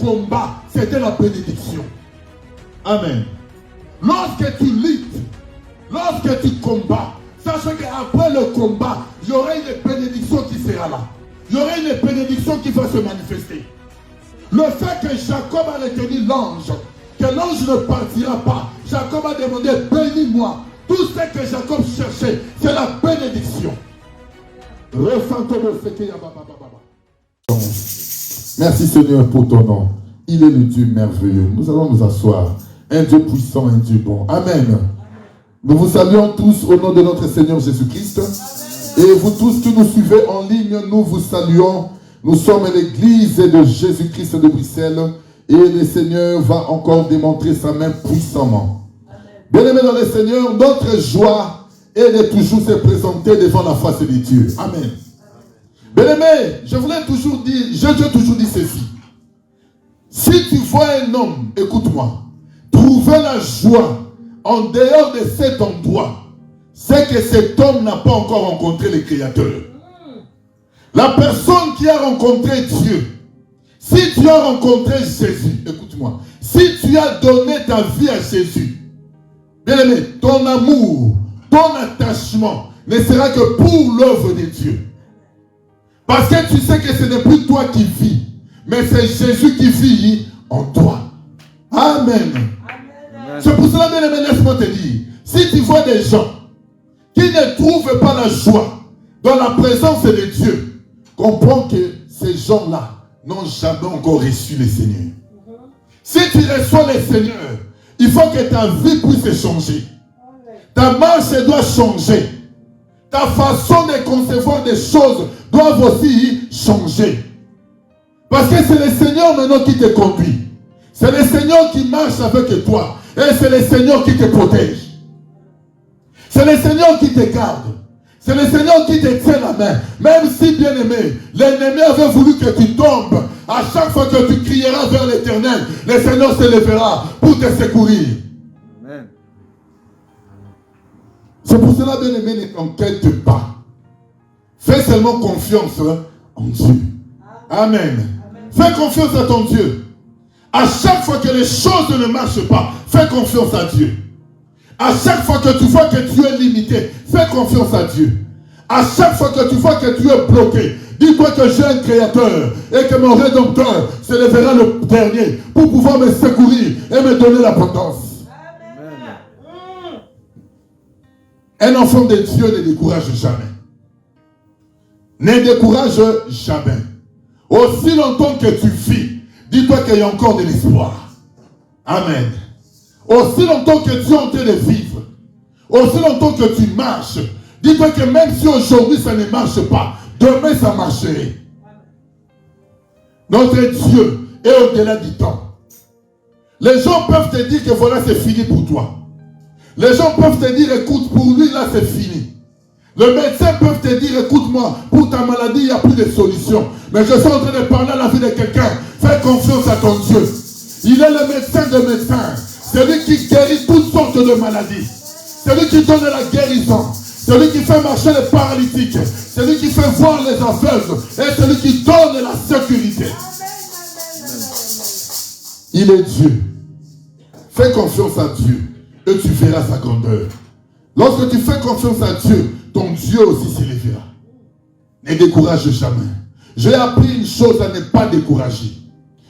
combat, c'était la bénédiction. Amen. Lorsque tu luttes, lorsque tu combats, sachez qu'après le combat, il y aura une bénédiction qui sera là. Il y aura une bénédiction qui va se manifester. Le fait que Jacob a retenu l'ange, que l'ange ne partira pas, Jacob a demandé, bénis-moi. Tout ce que Jacob cherchait, c'est la bénédiction. Merci Seigneur pour ton nom. Il est le Dieu merveilleux. Nous allons nous asseoir. Un Dieu puissant, un Dieu bon. Amen. Nous vous saluons tous au nom de notre Seigneur Jésus-Christ. Et vous tous qui nous suivez en ligne, nous vous saluons. Nous sommes l'église de Jésus-Christ de Bruxelles. Et le Seigneur va encore démontrer sa main puissamment. Bien-aimés dans le Seigneur, notre joie est de toujours se présenter devant la face de Dieu. Amen. Bien-aimés, je voulais toujours dire, j'ai toujours dit ceci. Si tu vois un homme, écoute-moi, trouver la joie en dehors de cet endroit, c'est que cet homme n'a pas encore rencontré le Créateur. La personne qui a rencontré Dieu, si tu as rencontré Jésus, écoute-moi, si tu as donné ta vie à Jésus, bien-aimé, ton amour, ton attachement ne sera que pour l'œuvre de Dieu. Parce que tu sais que ce n'est plus toi qui vis, mais c'est Jésus qui vit en toi. Amen. C'est pour cela, bien-aimé, laisse-moi te dire, si tu vois des gens qui ne trouvent pas la joie dans la présence de Dieu, comprends que ces gens-là n'ont jamais encore reçu le Seigneur. Si tu reçois le Seigneur, il faut que ta vie puisse changer. Ta marche doit changer. Ta façon de concevoir des choses doit aussi changer. Parce que c'est le Seigneur maintenant qui te conduit. C'est le Seigneur qui marche avec toi. Et c'est le Seigneur qui te protège. C'est le Seigneur qui te garde. C'est le Seigneur qui te tient la main. Même si, bien aimé, l'ennemi avait voulu que tu tombes, à chaque fois que tu crieras vers l'Éternel, le Seigneur se lèvera pour te secourir. Amen. C'est pour cela, bien aimé, ne t'inquiète pas. Fais seulement confiance en Dieu. Amen. Fais confiance à ton Dieu. À chaque fois que les choses ne marchent pas, fais confiance à Dieu. À chaque fois que tu vois que tu es limité, fais confiance à Dieu. À chaque fois que tu vois que tu es bloqué, dis-toi que j'ai un Créateur et que mon Rédempteur se lèvera le dernier pour pouvoir me secourir et me donner la potence. Un enfant de Dieu ne décourage jamais. Ne décourage jamais. Aussi longtemps que tu vis, dis-toi qu'il y a encore de l'espoir. Amen. Aussi longtemps que tu es en train de vivre, aussi longtemps que tu marches, dis-toi que même si aujourd'hui ça ne marche pas, demain ça marcherait. Notre Dieu est au-delà du temps. Les gens peuvent te dire que voilà, c'est fini pour toi. Les gens peuvent te dire, écoute, pour lui là c'est fini. Le médecin peut te dire, écoute-moi, pour ta maladie il n'y a plus de solution. Mais je suis en train de parler à la vie de quelqu'un. Fais confiance à ton Dieu. Il est le médecin de médecins. C'est lui qui guérit toutes sortes de maladies. C'est lui qui donne la guérison. C'est lui qui fait marcher les paralytiques. C'est lui qui fait voir les aveugles. Et c'est lui qui donne la sécurité. Il est Dieu. Fais confiance à Dieu et tu verras sa grandeur. Lorsque tu fais confiance à Dieu, ton Dieu aussi s'élèvera. Ne décourage jamais. J'ai appris une chose à ne pas décourager.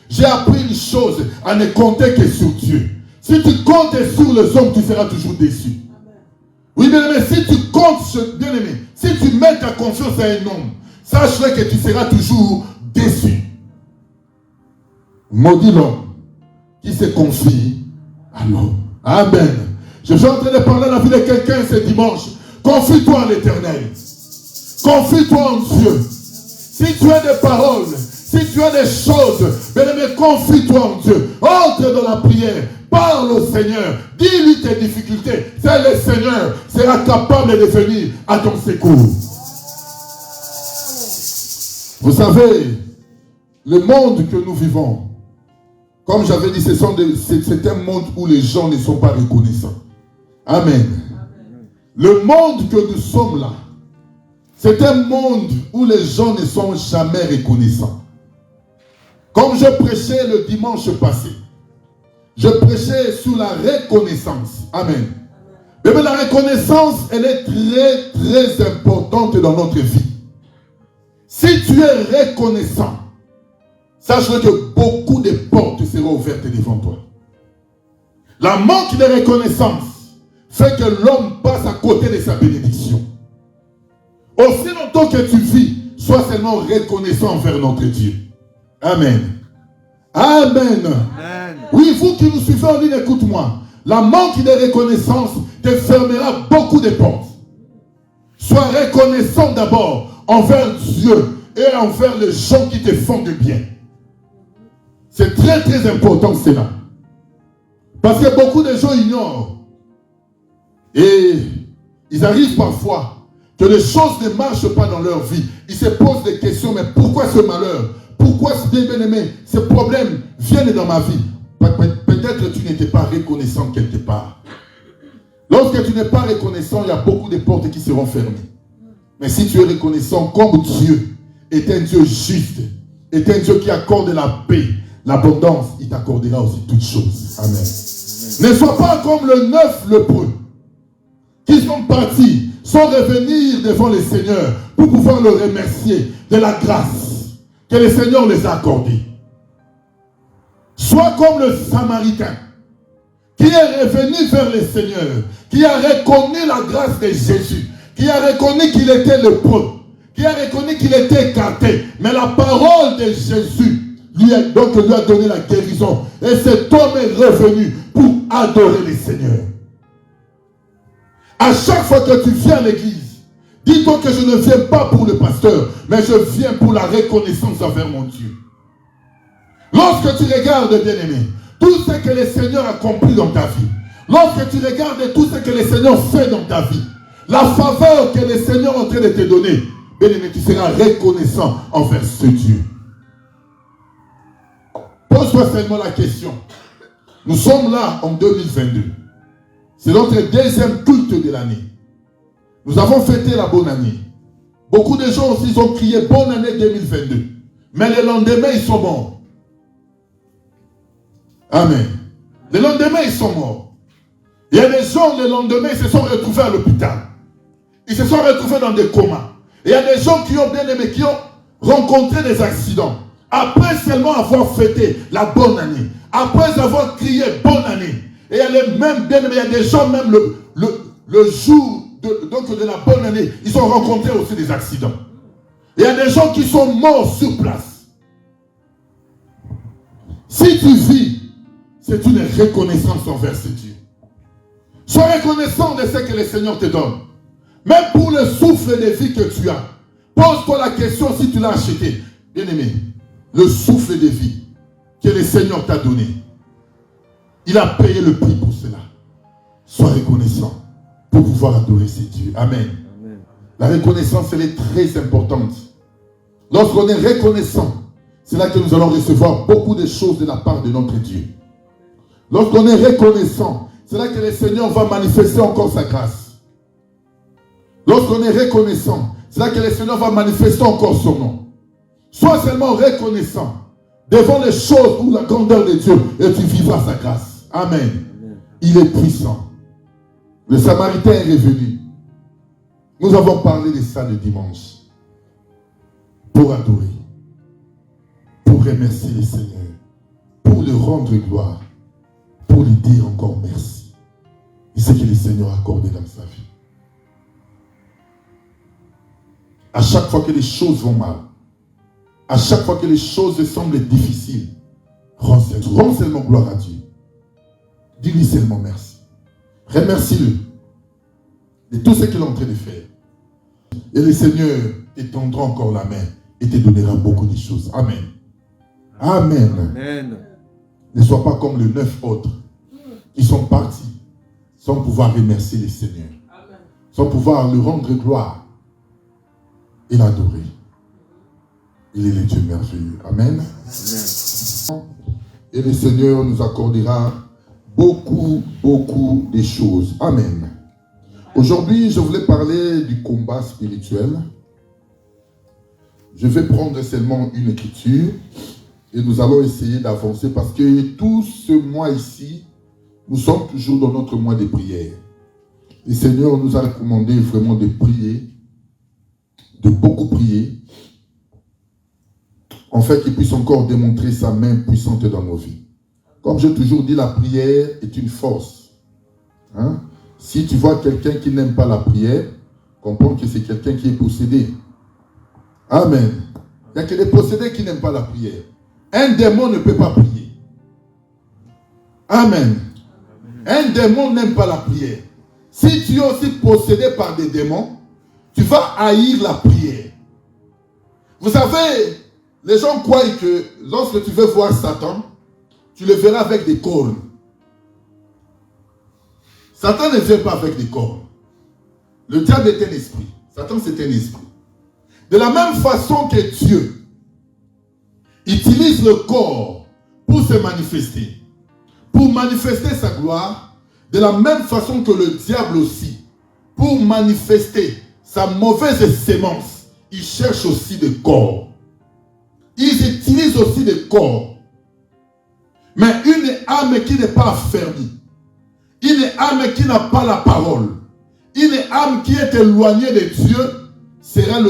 J'ai appris une chose à ne compter que sur Dieu. Si tu comptes sur les hommes, tu seras toujours déçu. Oui, bien-aimé, si tu comptes sur, bien-aimé, si tu mets ta confiance à un homme, sache que tu seras toujours déçu. Maudit l'homme qui se confie à l'homme. Amen. Je suis en train de parler à la vie de quelqu'un ce dimanche. Confie-toi en l'Éternel. Confie-toi en Dieu. Si tu as des paroles, si tu as des choses, bien-aimé, confie-toi en Dieu. Entre dans la prière. Parle au Seigneur. Dis-lui tes difficultés. C'est le Seigneur sera capable de venir à ton secours. Vous savez, le monde que nous vivons, comme j'avais dit, c'est un monde où les gens ne sont pas reconnaissants. Amen. Le monde que nous sommes là, c'est un monde où les gens ne sont jamais reconnaissants. Comme je prêchais le dimanche passé, je prêchais sur la reconnaissance. Amen. Mais la reconnaissance, elle est très, très importante dans notre vie. Si tu es reconnaissant, sache que beaucoup de portes seront ouvertes devant toi. La manque de reconnaissance fait que l'homme passe à côté de sa bénédiction. Aussi longtemps que tu vis, sois seulement reconnaissant envers notre Dieu. Amen. Amen. Amen. Oui, vous qui nous suivez en ligne, écoute-moi. La manque de reconnaissance te fermera beaucoup de portes. Sois reconnaissant d'abord envers Dieu et envers les gens qui te font du bien. C'est très très important cela. Parce que beaucoup de gens ignorent. Et ils arrivent parfois que les choses ne marchent pas dans leur vie. Ils se posent des questions, mais pourquoi ce malheur? Pourquoi ce bien-aimé? Ce problème viennent dans ma vie. Peut-être que tu n'étais pas reconnaissant quelque part. Lorsque tu n'es pas reconnaissant, il y a beaucoup de portes qui seront fermées. Mais si tu es reconnaissant comme Dieu est un Dieu juste, est un Dieu qui accorde la paix, l'abondance, il t'accordera aussi toutes choses. Amen. Ne sois pas comme le 9 lépreux qui sont partis, sont revenus devant le Seigneur pour pouvoir le remercier de la grâce que le Seigneur les a accordée. Sois comme le Samaritain qui est revenu vers le Seigneur, qui a reconnu la grâce de Jésus, qui a reconnu qu'il était lépreux, qui a reconnu qu'il était écarté. Mais la parole de Jésus lui a donné la guérison. Et cet homme est revenu pour adorer le Seigneur. À chaque fois que tu viens à l'église, dis-toi que je ne viens pas pour le pasteur, mais je viens pour la reconnaissance envers mon Dieu. Lorsque tu regardes, bien-aimé, tout ce que le Seigneur a accompli dans ta vie, lorsque tu regardes tout ce que le Seigneur fait dans ta vie, la faveur que le Seigneur est en train de te donner, bien-aimé, tu seras reconnaissant envers ce Dieu. Pose-toi seulement la question. Nous sommes là en 2022. C'est notre deuxième culte de l'année. Nous avons fêté la bonne année. Beaucoup de gens aussi ont crié bonne année 2022. Mais le lendemain, ils sont morts. Amen. Le lendemain, ils sont morts. Il y a des gens, le lendemain, ils se sont retrouvés à l'hôpital. Ils se sont retrouvés dans des comas. Et il y a des gens qui ont bien aimé, qui ont rencontré des accidents. Après seulement avoir fêté la bonne année. Après avoir crié bonne année. Et il y a les mêmes bien aimés, il y a des gens même le jour de la bonne année, ils ont rencontré aussi des accidents. Et il y a des gens qui sont morts sur place. Si tu vis, c'est une reconnaissance envers ce Dieu. Sois reconnaissant de ce que le Seigneur te donne. Même pour le souffle de vie que tu as. Pose-toi la question si tu l'as acheté. Bien-aimé, le souffle de vie que le Seigneur t'a donné, il a payé le prix pour cela. Sois reconnaissant pour pouvoir adorer ce Dieu. Amen. Amen. La reconnaissance, elle est très importante. Lorsqu'on est reconnaissant, c'est là que nous allons recevoir beaucoup de choses de la part de notre Dieu. Lorsqu'on est reconnaissant, c'est là que le Seigneur va manifester encore sa grâce. Lorsqu'on est reconnaissant, c'est là que le Seigneur va manifester encore son nom. Sois seulement reconnaissant devant les choses ou la grandeur de Dieu et tu vivras sa grâce. Amen. Amen. Il est puissant. Le Samaritain est revenu. Nous avons parlé de ça le dimanche. Pour adorer. Pour remercier le Seigneur. Pour lui rendre gloire. Pour lui dire encore merci. Et ce que le Seigneur a accordé dans sa vie. À chaque fois que les choses vont mal, à chaque fois que les choses semblent difficiles, rends seulement gloire à Dieu. Dis-lui seulement merci. Remercie-le de tout ce qu'il est en train de faire. Et le Seigneur t'étendra encore la main et te donnera beaucoup de choses. Amen. Amen. Amen. Ne sois pas comme les 9 autres qui sont partis sans pouvoir remercier le Seigneur. Amen. Sans pouvoir lui rendre gloire et l'adorer. Il est le Dieu merveilleux. Amen. Amen. Et le Seigneur nous accordera beaucoup de choses. Amen. Aujourd'hui, je voulais parler du combat spirituel. Je vais prendre seulement une écriture Et nous allons essayer d'avancer parce que tout ce mois ici, nous sommes toujours dans notre mois de prière. Le Seigneur nous a recommandé vraiment de prier, de beaucoup prier, en fait qu'il puisse encore démontrer sa main puissante dans nos vies. Comme j'ai toujours dit, la prière est une force. Hein? Si tu vois quelqu'un qui n'aime pas la prière, comprends que c'est quelqu'un qui est possédé. Amen. Il n'y a que les possédés qui n'aiment pas la prière. Un démon ne peut pas prier. Amen. Un démon n'aime pas la prière. Si tu es aussi possédé par des démons, tu vas haïr la prière. Vous savez, les gens croient que lorsque tu veux voir Satan, tu le verras avec des cornes. Satan ne vient pas avec des cornes. Le diable est un esprit. Satan, c'est un esprit. De la même façon que Dieu utilise le corps pour se manifester, pour manifester sa gloire, de la même façon que le diable aussi, pour manifester sa mauvaise sémence, il cherche aussi des corps. Ils utilisent aussi des corps. Mais une âme qui n'est pas affermie, une âme qui n'a pas la parole, une âme qui est éloignée de Dieu, sera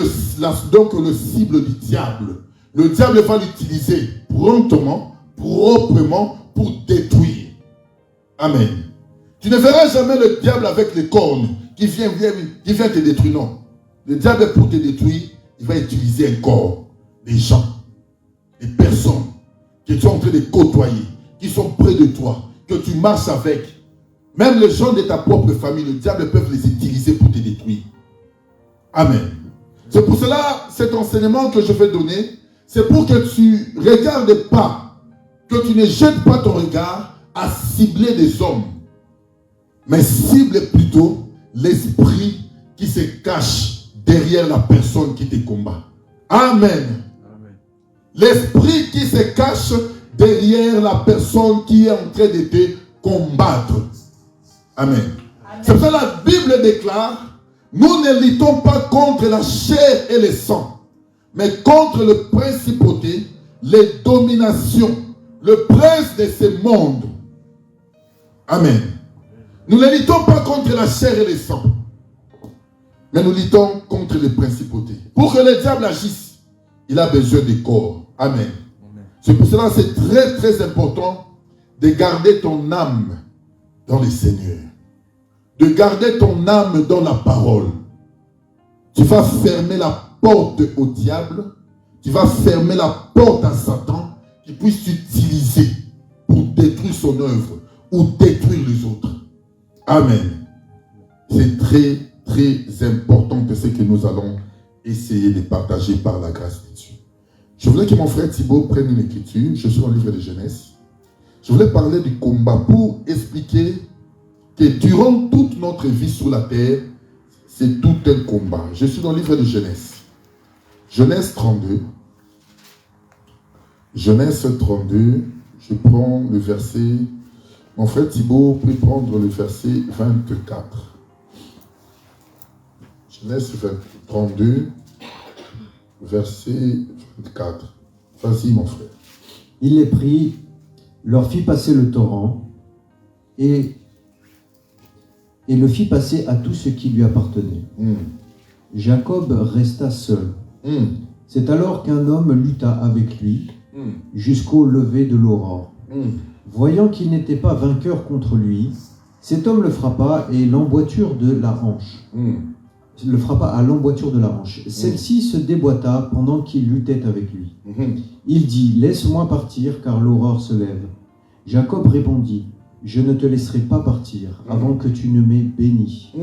donc le cible du diable. Le diable va l'utiliser promptement, proprement, pour détruire. Amen. Tu ne verras jamais le diable avec les cornes qui vient te détruire. Non. Le diable, pour te détruire, il va utiliser un corps, des gens, des personnes que tu es en train de côtoyer, qui sont près de toi, que tu marches avec. Même les gens de ta propre famille, le diable peut les utiliser pour te détruire. Amen. C'est pour cela, cet enseignement que je vais donner, c'est pour que tu ne regardes pas, que tu ne jettes pas ton regard à cibler des hommes, mais cible plutôt l'esprit qui se cache derrière la personne qui te combat. Amen. Amen. L'esprit qui se cache derrière la personne qui est en train de te combattre. Amen. Amen. C'est pour ça que la Bible déclare, nous ne luttons pas contre la chair et le sang, mais contre le principauté, les dominations, le prince de ce monde. Amen. Nous ne luttons pas contre la chair et le sang, mais nous luttons contre les principautés. Pour que le diable agisse, il a besoin des corps. Amen. Amen. C'est pour cela que c'est très très important de garder ton âme dans le Seigneur. De garder ton âme dans la parole. Tu vas fermer la porte au diable. Tu vas fermer la porte à Satan qui puisse t'utiliser pour détruire son œuvre ou détruire les autres. Amen. C'est très très important que ce que nous allons essayer de partager par la grâce de Dieu. Je voulais que mon frère Thibaut prenne une écriture. Je suis dans le livre de Genèse. Je voulais parler du combat pour expliquer que durant toute notre vie sur la terre, c'est tout un combat. Je suis dans le livre de Genèse. Genèse 32. Genèse 32. Je prends le verset. Mon frère Thibaut peut prendre le verset 24. Genèse 32, verset 24. Vas-y, mon frère. Il les prit, leur fit passer le torrent et le fit passer à tout ce qui lui appartenait. Jacob resta seul. C'est alors qu'un homme lutta avec lui jusqu'au lever de l'aurore. Voyant qu'il n'était pas vainqueur contre lui, cet homme le frappa et l'emboîture de la hanche. Le frappa à l'emboîture de la hanche. Celle-ci se déboîta pendant qu'il luttait avec lui. Il dit, « Laisse-moi partir, car l'aurore se lève. » Jacob répondit, « Je ne te laisserai pas partir avant que tu ne m'aies béni. »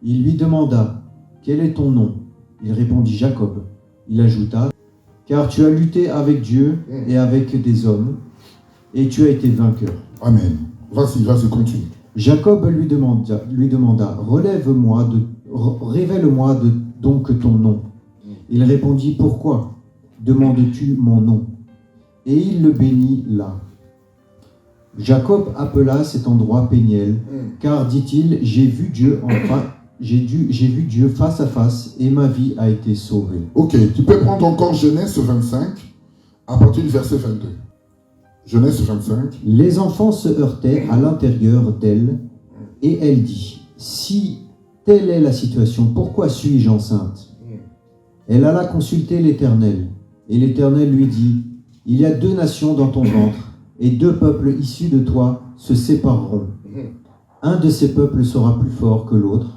Il lui demanda, « Quel est ton nom ?» Il répondit, « Jacob. » Il ajouta, « Car tu as lutté avec Dieu et avec des hommes, et tu as été vainqueur. » Amen. Vas-y, continue. Jacob lui demanda, révèle-moi donc ton nom. Il répondit, pourquoi demandes-tu mon nom? Et il le bénit là. Jacob appela cet endroit Péniel, car, dit-il, j'ai vu Dieu face à face, et ma vie a été sauvée. Ok, tu peux prendre encore Genèse 25, À partir du verset 22. Genèse 25. Les enfants se heurtaient à l'intérieur d'elle, et elle dit, si telle est la situation, pourquoi suis-je enceinte? Elle alla consulter l'Éternel, et l'Éternel lui dit, il y a 2 nations dans ton ventre, et 2 peuples issus de toi se sépareront. Un de ces peuples sera plus fort que l'autre,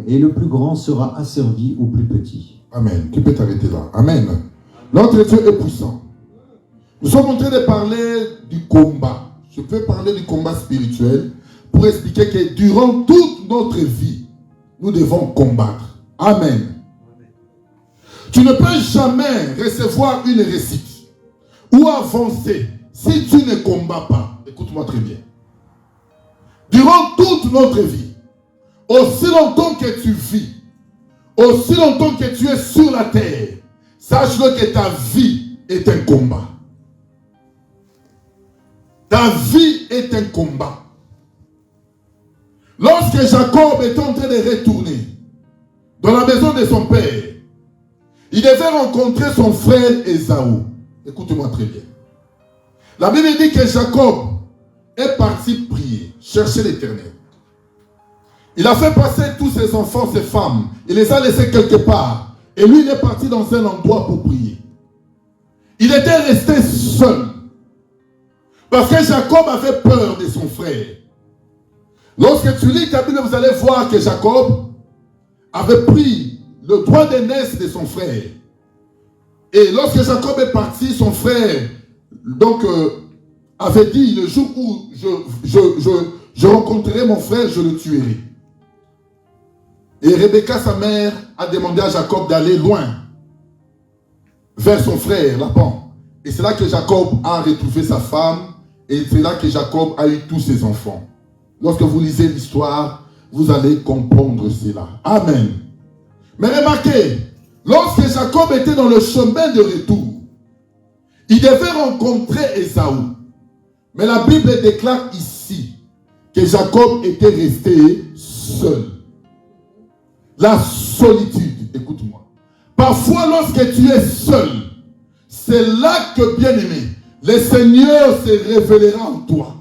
et le plus grand sera asservi au plus petit. Amen. Tu peux t'arrêter là. Amen. Notre Dieu est puissant. Nous sommes en train de parler du combat. Je peux parler du combat spirituel pour expliquer que durant toute notre vie, nous devons combattre. Amen. Tu ne peux jamais recevoir une réussite ou avancer si tu ne combats pas. Écoute-moi très bien. Durant toute notre vie, aussi longtemps que tu vis, aussi longtemps que tu es sur la terre, sache-le que ta vie est un combat. Ta vie est un combat. Lorsque Jacob est en train de retourner dans la maison de son père, il devait rencontrer son frère Ésaü. Écoute-moi très bien. La Bible dit que Jacob est parti prier, chercher l'Éternel. Il a fait passer tous ses enfants, ses femmes. Il les a laissés quelque part. Et lui, il est parti dans un endroit pour prier. Il était resté seul. Parce que Jacob avait peur de son frère. Lorsque tu lis ta Bible, vous allez voir que Jacob avait pris le droit d'aînesse de son frère. Et lorsque Jacob est parti, son frère avait dit, le jour où je rencontrerai mon frère, je le tuerai. Et Rebecca, sa mère, a demandé à Jacob d'aller loin, vers son frère, Laban. Et c'est là que Jacob a retrouvé sa femme, et c'est là que Jacob a eu tous ses enfants. Lorsque vous lisez l'histoire, vous allez comprendre cela. Amen. Mais remarquez, lorsque Jacob était dans le chemin de retour, il devait rencontrer Ésaü. Mais la Bible déclare ici que Jacob était resté seul. La solitude, écoute-moi. Parfois, lorsque tu es seul, c'est là que, bien aimé, le Seigneur se révélera en toi.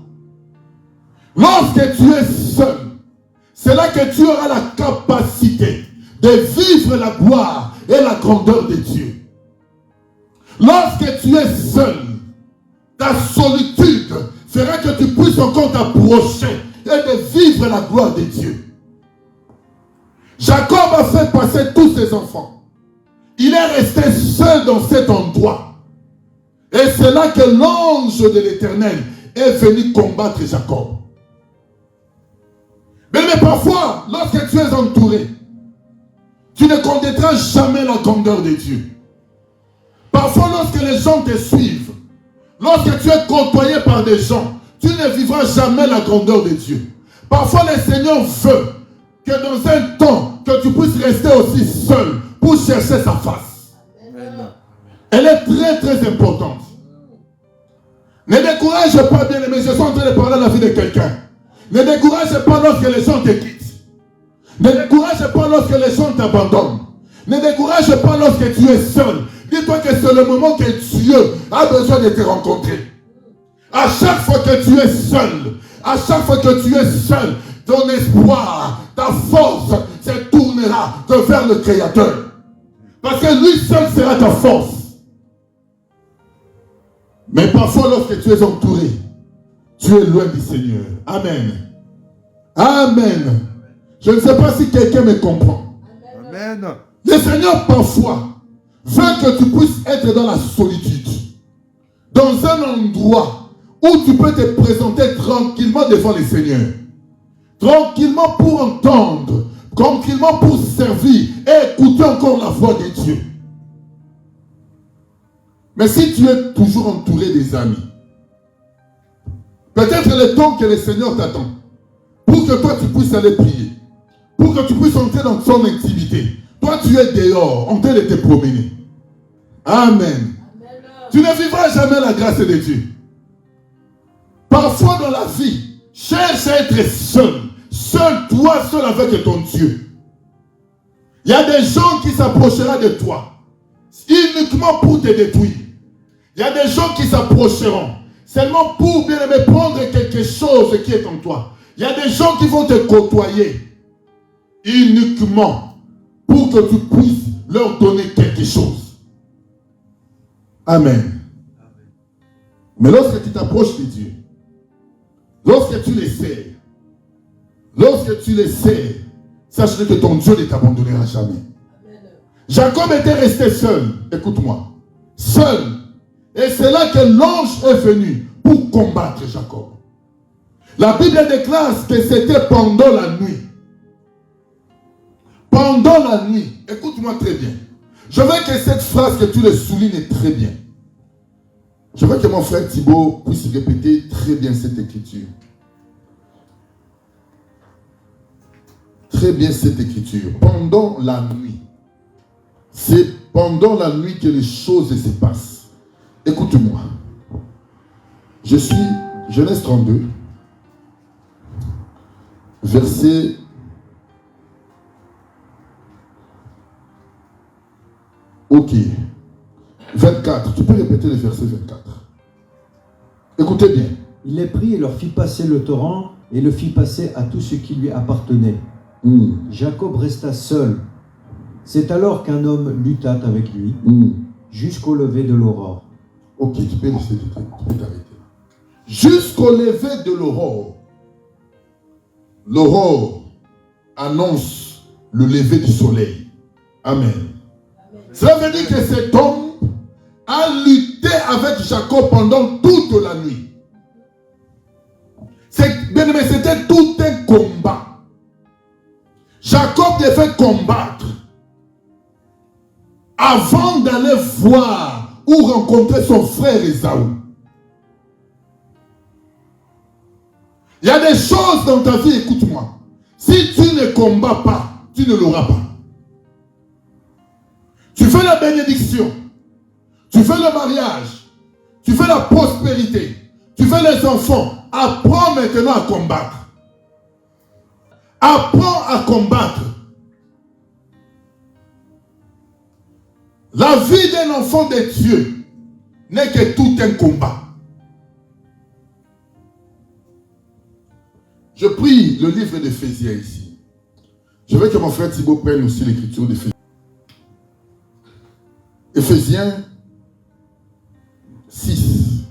Lorsque tu es seul, c'est là que tu auras la capacité de vivre la gloire et la grandeur de Dieu. Lorsque tu es seul, ta solitude fera que tu puisses encore t'approcher et de vivre la gloire de Dieu. Jacob a fait passer tous ses enfants. Il est resté seul dans cet endroit. Et c'est là que l'ange de l'Éternel est venu combattre Jacob. Mais parfois, lorsque tu es entouré, tu ne connaîtras jamais la grandeur de Dieu. Parfois, lorsque les gens te suivent, lorsque tu es côtoyé par des gens, tu ne vivras jamais la grandeur de Dieu. Parfois, le Seigneur veut que dans un temps, que tu puisses rester aussi seul pour chercher sa face. Amen. Elle est très très importante. Ne décourage pas, bien aimé, je suis en train de parler de la vie de quelqu'un. Ne décourage pas lorsque les gens te quittent. Ne décourage pas lorsque les gens t'abandonnent. Ne décourage pas lorsque tu es seul. Dis-toi que c'est le moment que Dieu a besoin de te rencontrer. À chaque fois que tu es seul, à chaque fois que tu es seul, ton espoir, ta force se tournera vers le Créateur. Parce que lui seul sera ta force. Mais parfois lorsque tu es entouré, tu es loin du Seigneur. Amen. Amen. Je ne sais pas si quelqu'un me comprend. Amen. Le Seigneur parfois veut que tu puisses être dans la solitude. Dans un endroit où tu peux te présenter tranquillement devant le Seigneur. Tranquillement pour entendre. Tranquillement pour servir. Et écouter encore la voix de Dieu. Mais si tu es toujours entouré des amis, peut-être le temps que le Seigneur t'attend, pour que toi tu puisses aller prier, pour que tu puisses entrer dans son intimité. Toi tu es dehors, en train de te promener. Amen. Amen. Tu ne vivras jamais la grâce de Dieu. Parfois dans la vie, cherche à être seul. Seul, toi, seul avec ton Dieu. Il y a des gens qui s'approcheront de toi uniquement pour te détruire. Il y a des gens qui s'approcheront seulement pour bien aimer prendre quelque chose qui est en toi. Il y a des gens qui vont te côtoyer uniquement pour que tu puisses leur donner quelque chose. Amen. Mais lorsque tu t'approches de Dieu, lorsque tu les sers, sache que ton Dieu ne t'abandonnera jamais. Jacob était resté seul, écoute-moi, seul. Et c'est là que l'ange est venu pour combattre Jacob. La Bible déclare que c'était pendant la nuit. Pendant la nuit, écoute-moi très bien. Je veux que cette phrase, que tu le soulignes très bien. Je veux que mon frère Thibaut puisse répéter très bien cette écriture. Très bien cette écriture. Pendant la nuit. C'est pendant la nuit que les choses se passent. Écoute-moi. Je suis Genèse 32, verset 24. Tu peux répéter le verset 24. Écoutez bien. Il les prit et leur fit passer le torrent et le fit passer à tout ce qui lui appartenait. Jacob resta seul. C'est alors qu'un homme lutta avec lui jusqu'au lever de l'aurore. Ok, tu peux t'arrêter. Jusqu'au lever de l'aurore. L'aurore annonce le lever du soleil. Amen. Cela veut dire que cet homme a lutté avec Jacob pendant toute la nuit. C'était tout un combat. Jacob devait combattre avant d'aller voir ou rencontrer son frère Ésaü. Il y a des choses dans ta vie, écoute-moi. Si tu ne combats pas, tu ne l'auras pas. Tu fais la bénédiction, tu fais le mariage, tu fais la prospérité, tu fais les enfants. Apprends maintenant à combattre. Apprends à combattre. La vie d'un enfant de Dieu n'est que tout un combat. Je prie le livre d'Éphésiens ici. Je veux que mon frère Thibaut prenne aussi l'écriture d'Éphésiens. Éphésiens 6.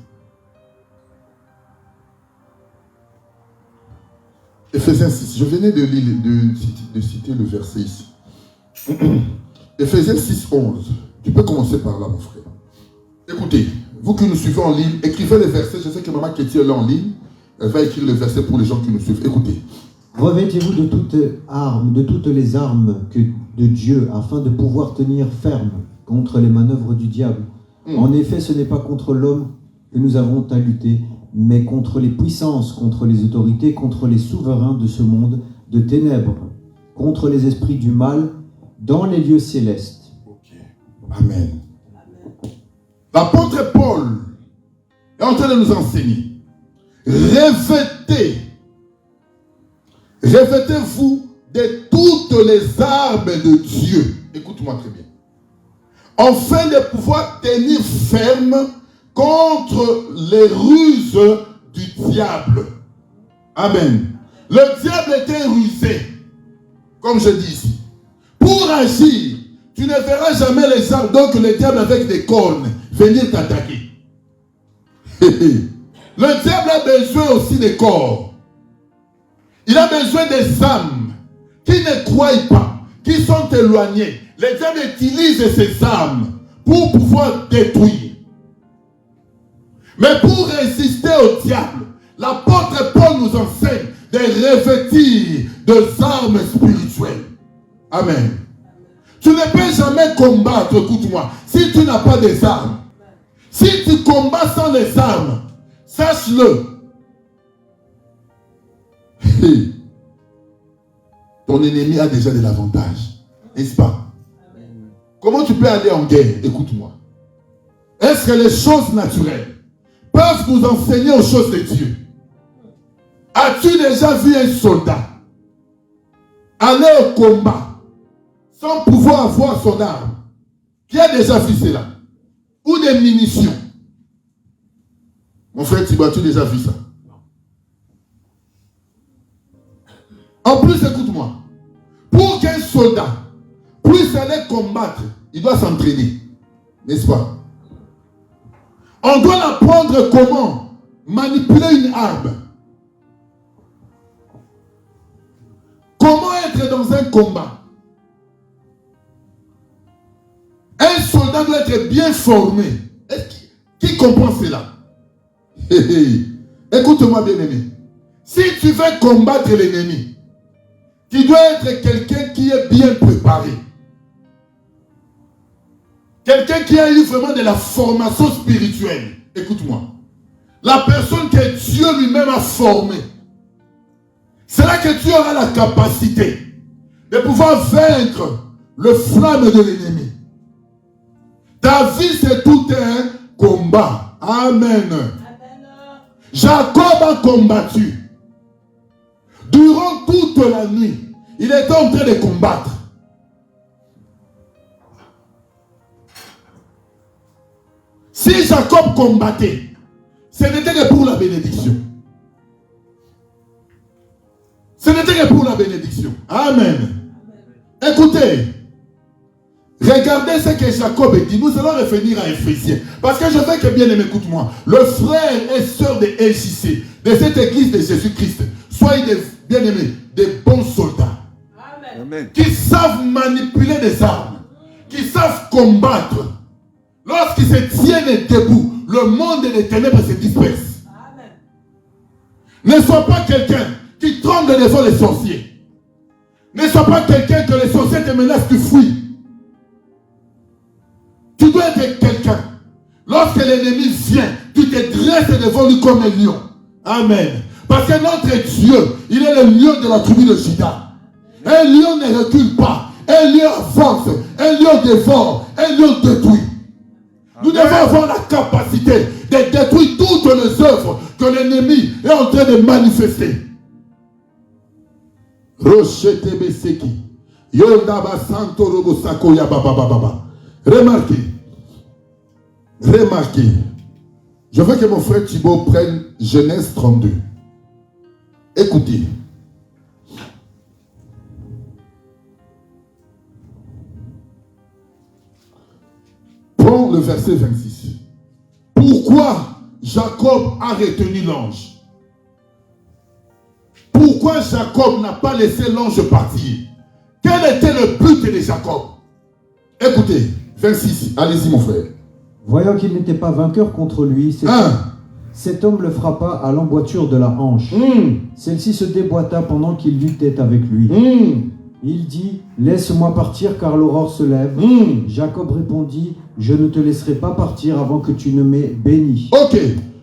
Éphésiens 6. Je venais de citer le verset ici. Éphésiens 6, 11. Tu peux commencer par là, mon frère. Écoutez, vous qui nous suivez en ligne, écrivez les versets. Je sais que maman Kéti est là en ligne. Elle va écrire les versets pour les gens qui nous suivent. Écoutez. Revêtez-vous de toutes les armes de Dieu, afin de pouvoir tenir ferme contre les manœuvres du diable. En effet, ce n'est pas contre l'homme que nous avons à lutter, mais contre les puissances, contre les autorités, contre les souverains de ce monde de ténèbres, contre les esprits du mal dans les lieux célestes. Ok. Amen. L'apôtre Paul est en train de nous enseigner. Revêtez-vous de toutes les armes de Dieu. Écoute-moi très bien. Afin de pouvoir tenir ferme contre les ruses du diable. Amen. Le diable était rusé, comme je dis ici. Pour agir, tu ne verras jamais les armes, donc le diable avec des cornes, venir t'attaquer. Le diable a besoin aussi des corps. Il a besoin des âmes qui ne croient pas, qui sont éloignées. Le diable utilise ces âmes pour pouvoir détruire. Mais pour résister au diable, l'apôtre Paul nous enseigne de revêtir des armes spirituelles. Amen. Tu ne peux jamais combattre, écoute-moi, si tu n'as pas des armes. Si tu combats sans les armes, sache-le. Ton ennemi a déjà de l'avantage. N'est-ce pas? Amen. Comment tu peux aller en guerre? Écoute-moi. Est-ce que les choses naturelles peuvent nous enseigner aux choses de Dieu? As-tu déjà vu un soldat aller au combat sans pouvoir avoir son arme? Qui a déjà vu cela? Ou des munitions? Mon frère Thibaut, as-tu déjà vu ça? En plus, écoute-moi. Pour qu'un soldat puisse aller combattre, il doit s'entraîner. N'est-ce pas? On doit apprendre comment manipuler une arme. Comment être dans un combat. Un soldat doit être bien formé. Qui comprend cela? Écoute-moi bien aimé. Si tu veux combattre l'ennemi, tu dois être quelqu'un qui est bien préparé. Quelqu'un qui a eu vraiment de la formation spirituelle. Écoute-moi. La personne que Dieu lui-même a formée. C'est là que tu auras la capacité de pouvoir vaincre le flamme de l'ennemi. Ta vie, c'est tout un combat. Amen. Jacob a combattu. Durant toute la nuit, il était en train de combattre. Si Jacob combattait, ce n'était que pour la bénédiction. Ce n'était que pour la bénédiction. Amen. Écoutez, regardez ce que Jacob dit. Nous allons revenir à Éphésiens. Parce que je veux que bien aimé, écoute-moi. Le frère et sœur de LJC, de cette église de Jésus-Christ, soyez des bien aimés, des bons soldats. Amen. Qui savent manipuler des armes, qui savent combattre. Lorsqu'ils se tiennent debout, le monde des ténèbres se disperse. Amen. Ne sois pas quelqu'un qui tremble devant les sorciers. Ne sois pas quelqu'un que les sorciers te menacent, tu fuis. Tu dois être quelqu'un. Lorsque l'ennemi vient, tu te dresses devant lui comme un lion. Amen. Parce que notre Dieu, il est le lion de la tribu de Juda. Un lion ne recule pas. Un lion avance. Un lion dévore. Un lion détruit. Nous devons avoir la capacité de détruire toutes les œuvres que l'ennemi est en train de manifester. Remarquez. Je veux que mon frère Thibaut prenne Genèse 32. Écoutez. Prends le verset 26. Pourquoi Jacob a retenu l'ange? Pourquoi Jacob n'a pas laissé l'ange partir? Quel était le but de Jacob? Écoutez, 26. Allez-y mon frère. Voyant qu'il n'était pas vainqueur contre lui, cet homme le frappa à l'emboîture de la hanche. Celle-ci se déboîta pendant qu'il luttait avec lui. Il dit, laisse-moi partir car l'aurore se lève. Jacob répondit, je ne te laisserai pas partir avant que tu ne m'aies béni. Ok,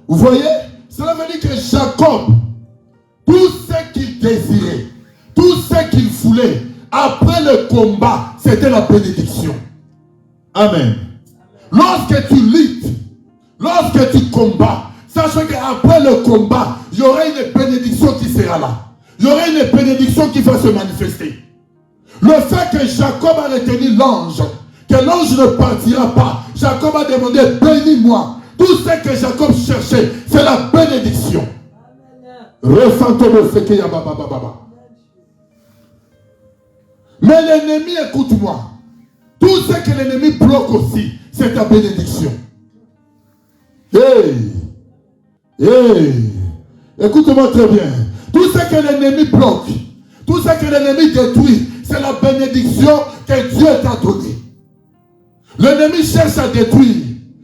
vous voyez, cela veut dire que Jacob, tout ce qu'il désirait, tout ce qu'il voulait, après le combat, c'était la bénédiction. Amen. Lorsque tu luttes, lorsque tu combats, sache qu'après le combat, il y aura une bénédiction qui sera là. Il y aura une bénédiction qui va se manifester. Le fait que Jacob a retenu l'ange, que l'ange ne partira pas, Jacob a demandé, bénis-moi. Tout ce que Jacob cherchait, c'est la bénédiction. Ressentez-le ce qu'il y a. Mais l'ennemi, écoute-moi. Tout ce que l'ennemi bloque aussi, c'est ta bénédiction. Écoute-moi très bien. Tout ce que l'ennemi bloque, tout ce que l'ennemi détruit, c'est la bénédiction que Dieu t'a donnée. L'ennemi cherche à détruire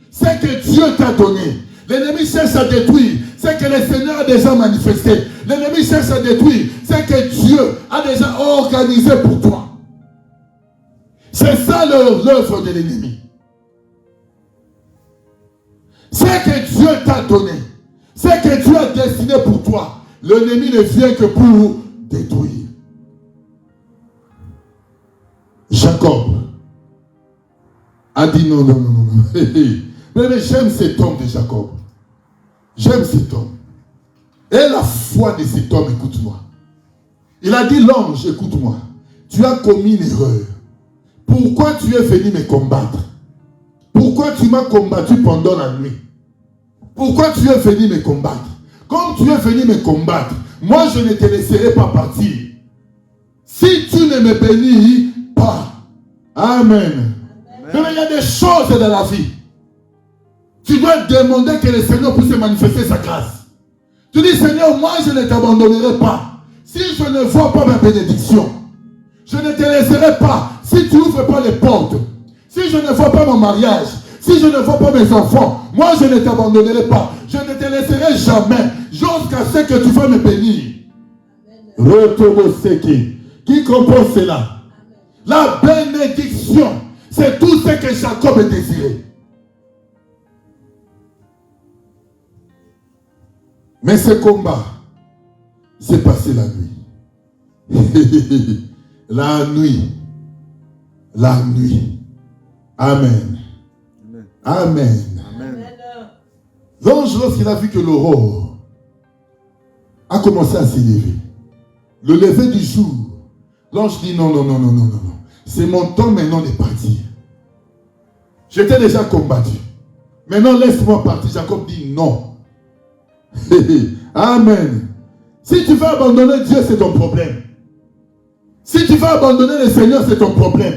ce que Dieu t'a donné. L'ennemi cherche à détruire ce que le Seigneur a déjà manifesté. L'ennemi cherche à détruire ce que Dieu a déjà organisé pour toi. C'est ça l'œuvre de l'ennemi. Ce que Dieu t'a donné, ce que Dieu a destiné pour toi, l'ennemi ne vient que pour détruire. Jacob a dit non. Mais j'aime cet homme de Jacob. J'aime cet homme. Et la foi de cet homme, écoute-moi. Il a dit, l'ange, écoute-moi. Tu as commis une erreur. Pourquoi tu es venu me combattre? Pourquoi tu m'as combattu pendant la nuit? Pourquoi tu es venu me combattre? Comme tu es venu me combattre, moi je ne te laisserai pas partir. Si tu ne me bénis pas. Amen. Donc il y a des choses dans la vie. Tu dois demander que le Seigneur puisse manifester sa grâce. Tu dis, Seigneur, moi je ne t'abandonnerai pas. Si je ne vois pas ma bénédiction, je ne te laisserai pas. Si tu n'ouvres pas les portes, si je ne vois pas mon mariage, si je ne vois pas mes enfants, moi je ne t'abandonnerai pas. Je ne te laisserai jamais jusqu'à ce que tu vas me bénir. Rotoboseki. Qui comprend cela? La bénédiction, c'est tout ce que Jacob désirait. Mais ce combat s'est passé la nuit. La nuit. La nuit. Amen. Amen. Amen. L'ange, lorsqu'il a vu que l'aurore a commencé à s'élever, le lever du jour, l'ange dit non, non, non, non, non, non, non. C'est mon temps maintenant de partir. J'étais déjà combattu. Maintenant laisse-moi partir. Jacob dit non. Amen. Si tu veux abandonner Dieu, c'est ton problème. Si tu veux abandonner le Seigneur, c'est ton problème.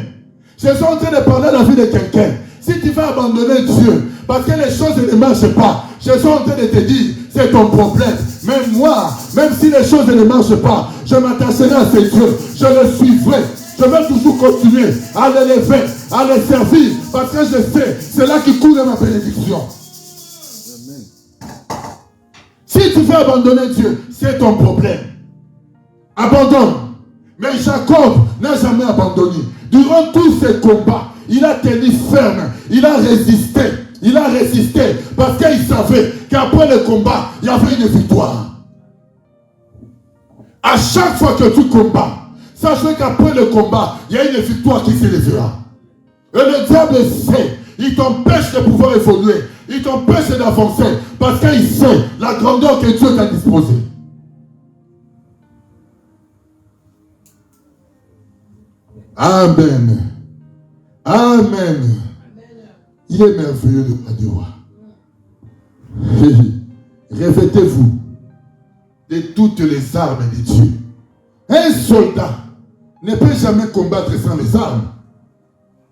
Je suis en train de parler à la vie de quelqu'un. Si tu veux abandonner Dieu, parce que les choses ne marchent pas, je suis en train de te dire, c'est ton problème. Même moi, même si les choses ne marchent pas, je m'attacherai à ces dieux. Je le suivrai. Je vais toujours continuer à l'élever, à les servir, parce que je sais, c'est là qui coule ma bénédiction. Amen. Si tu veux abandonner Dieu, c'est ton problème. Abandonne. Mais Jacob n'a jamais abandonné. Durant tous ces combats, il a tenu ferme, il a résisté. Il a résisté parce qu'il savait qu'après le combat, il y avait une victoire. À chaque fois que tu combats, sache qu'après le combat, il y a une victoire qui s'élèvera. Et le diable sait, il t'empêche de pouvoir évoluer, il t'empêche d'avancer parce qu'il sait la grandeur que Dieu t'a disposée. Amen. Amen. Il est merveilleux le roi du roi. Revêtez-vous de toutes les armes de Dieu. Un soldat ne peut jamais combattre sans les armes.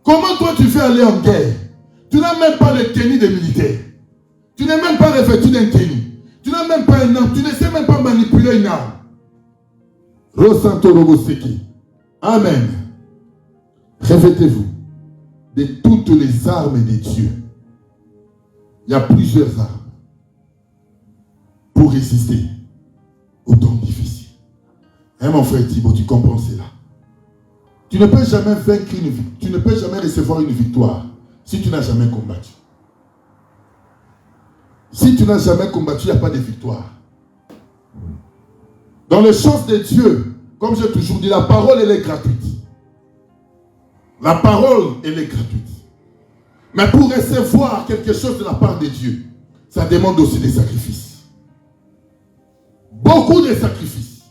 Comment toi tu fais aller en guerre? Tu n'as même pas le tenue de militaire. Tu n'es même pas revêtu d'un tenue. Tu n'as même pas une arme. Tu ne sais même pas manipuler une arme. Rosanto Roboseki. Amen. Revêtez-vous de toutes les armes de Dieu. Il y a plusieurs armes pour résister aux temps difficiles. Hein, mon frère Thibaut, tu comprends cela? Tu ne peux jamais vaincre une victoire. Tu ne peux jamais recevoir une victoire si tu n'as jamais combattu. Si tu n'as jamais combattu, il n'y a pas de victoire. Dans les choses de Dieu, comme j'ai toujours dit, la parole, elle est gratuite. La parole, elle est gratuite. Mais pour recevoir quelque chose de la part de Dieu, ça demande aussi des sacrifices. Beaucoup de sacrifices.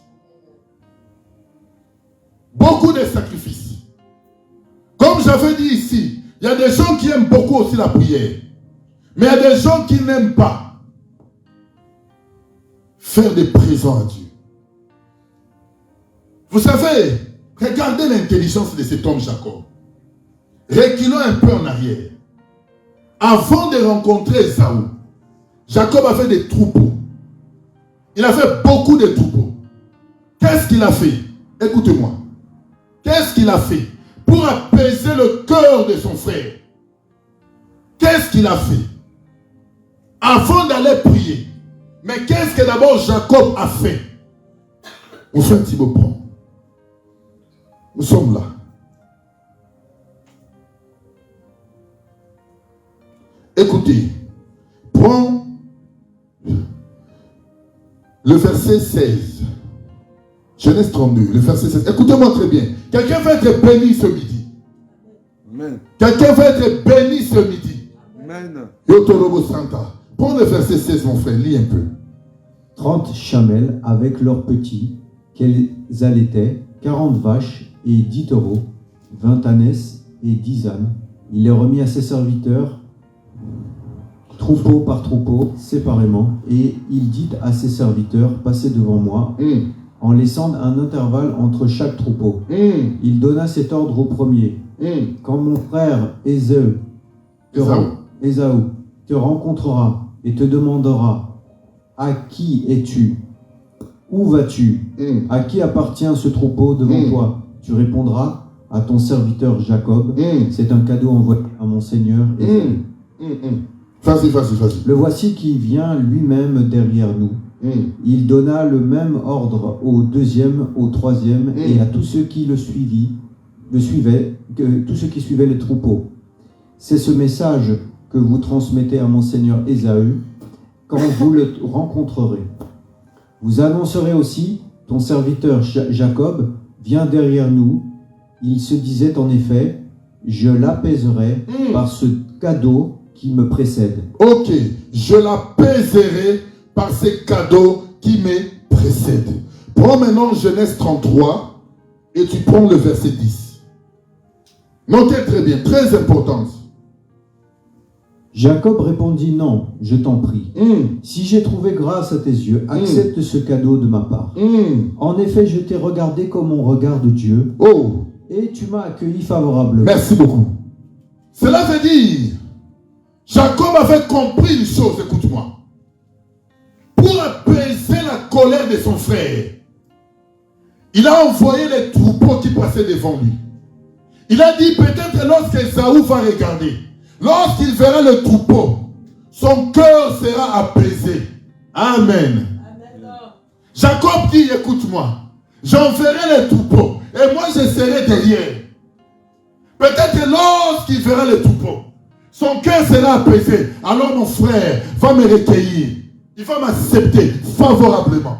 Beaucoup de sacrifices. Comme j'avais dit ici, il y a des gens qui aiment beaucoup aussi la prière. Mais il y a des gens qui n'aiment pas faire des présents à Dieu. Vous savez, regardez l'intelligence de cet homme Jacob. Reculons un peu en arrière. Avant de rencontrer Esaü, Jacob avait des troupeaux. Il avait beaucoup de troupeaux. Qu'est-ce qu'il a fait? Écoutez-moi. Qu'est-ce qu'il a fait pour apaiser le cœur de son frère? Qu'est-ce qu'il a fait? Avant d'aller prier. Mais qu'est-ce que d'abord Jacob a fait? On fait un petit mot prend. Nous sommes là. Écoutez, prends le verset 16. Genèse 32, le verset 16. Écoutez-moi très bien. Quelqu'un va être béni ce midi. Amen. Quelqu'un va être béni ce midi. Amen. Yotorobo Santa. Prends le verset 16, mon frère, lis un peu. 30 chamelles avec leurs petits, qu'elles allaitaient, 40 vaches et 10 taureaux, 20 ânesses et 10 ânes. Il les remit à ses serviteurs, troupeau par troupeau, séparément, et il dit à ses serviteurs, passez devant moi, en laissant un intervalle entre chaque troupeau. Il donna cet ordre au premier. Quand mon frère Ésaü te rencontrera et te demandera, à qui es-tu? Où vas-tu? À qui appartient ce troupeau devant toi? Tu répondras, à ton serviteur Jacob, c'est un cadeau envoyé à mon Seigneur Ésaü. Vas-y. Le voici qui vient lui-même derrière nous. Il donna le même ordre au deuxième, au troisième et à tous ceux qui tous ceux qui suivaient les troupeaux. C'est ce message que vous transmettez à mon Seigneur Ésaü quand vous le rencontrerez. Vous annoncerez aussi, ton serviteur Jacob vient derrière nous. Il se disait en effet, je l'apaiserai par ce cadeau qui me précède. Ok, je l'apaiserai par ces cadeaux qui me précèdent. Prends maintenant Genèse 33 et tu prends le verset 10. Notez très bien, très important. Jacob répondit, non, je t'en prie. Si j'ai trouvé grâce à tes yeux, accepte ce cadeau de ma part. En effet, je t'ai regardé comme on regarde Dieu. Et tu m'as accueilli favorablement. Merci beaucoup. Cela veut dire, Jacob avait compris une chose, écoute-moi. Pour apaiser la colère de son frère, il a envoyé les troupeaux qui passaient devant lui. Il a dit, peut-être lorsqu'Ésaü va regarder, lorsqu'il verra le troupeau, son cœur sera apaisé. Amen. Jacob dit, écoute-moi, j'enverrai les troupeaux et moi je serai derrière. Peut-être lorsqu'il verra le troupeau, son cœur sera apaisé. Alors mon frère va me recueillir. Il va m'accepter favorablement.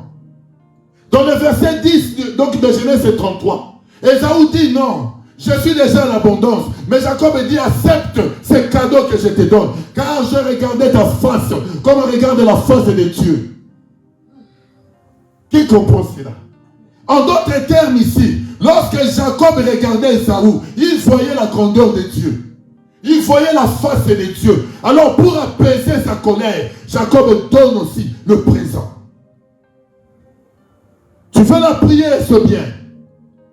Dans le verset 10 donc de Genèse 33, Ésaü dit non, je suis déjà en abondance. Mais Jacob dit accepte ces cadeaux que je te donne. Car je regardais ta face comme on regarde la face de Dieu. Qui comprend cela? En d'autres termes ici, lorsque Jacob regardait Ésaü, il voyait la grandeur de Dieu. Il voyait la face de Dieu. Alors pour apaiser sa colère, Jacob donne aussi le présent. Tu veux la prière, c'est bien.